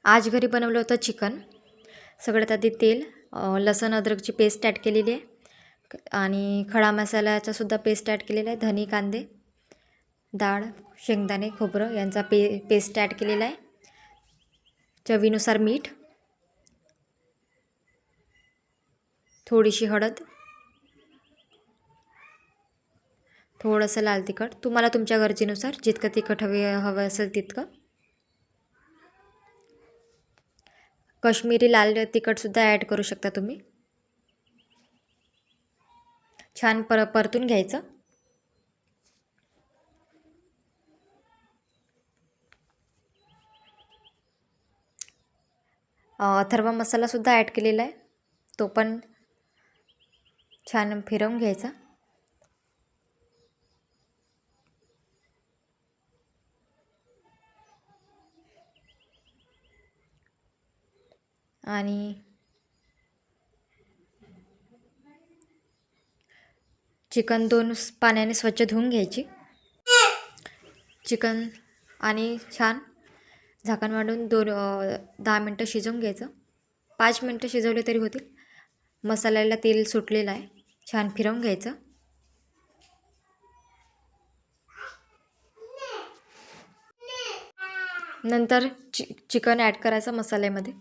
आज घरी बनवलं होतं चिकन। सगळ्यात आधी तेल, लसूण अद्रकची पेस्ट ॲड केलेली आहे आणि खडा मसाल्याचा सुद्धा पेस्ट ॲड केलेला आहे। धने, कांदे, डाळ, शेंगदाणे, खोबरं यांचा पेस्ट ॲड केलेला आहे। चवीनुसार मीठ, थोडीशी हळद, थोडंसं लाल तिखट, तुम्हाला तुमच्या गरजेनुसार जितकं तिखट हवं असेल तितकं। काश्मीरी लाल तिखटसुद्धा ॲड करू शकता तुम्ही। छान परतून घ्यायचं। अथर्व मसालासुद्धा ॲड केलेला आहे, तो पण छान फिरवून घ्यायचा। आणि चिकन 2 पाण्याने स्वच्छ धुवून घ्यायची। चिकन आणि छान झाकण मांडून 10 मिनटं शिजवून घ्यायचं। 5 मिनटं शिजवले तरी होतील। मसाल्याला तेल सुटलेलं आहे, छान फिरवून घ्यायचं। नंतर चिकन ॲड करायचं मसाल्यामध्ये।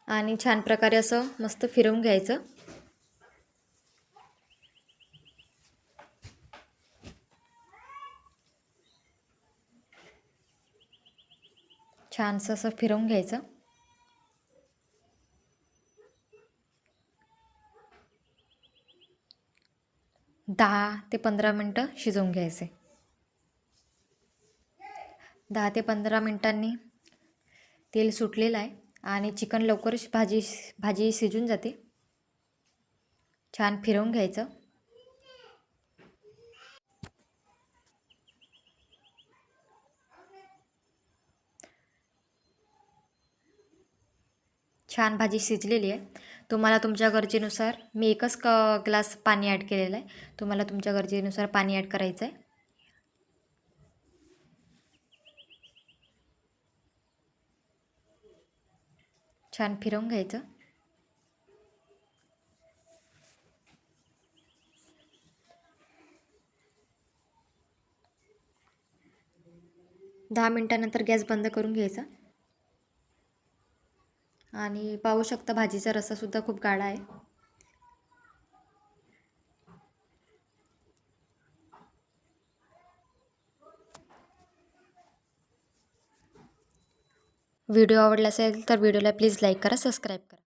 आणि छान प्रकारे असं मस्त फिरवून घ्यायचं। छानसं असं फिरवून घ्यायचं। दहा ते 15 मिनटं शिजवून घ्यायचे। 10 ते 15 मिनटांनी तेल सुटलेलं आहे आणि चिकन लवकरच भाजी शिजून जाते। छान फिरवून घ्यायचं। छान भाजी शिजलेली आहे। तुम्हाला तुमच्या गरजेनुसार, मी एकच ग्लास पाणी ॲड केलेलं आहे, तुम्हाला तुमच्या गरजेनुसार पाणी ॲड करायचं आहे। छान फिरवून घ्यायचं। दहा मिनटानंतर गॅस बंद करून घ्यायचा। आणि पाहू शकता भाजीचा रस्सासुद्धा खूप गाढा आहे। व्हिडिओ आवडला असेल तर व्हिडिओला प्लीज लाईक करा, सबस्क्राईब करा।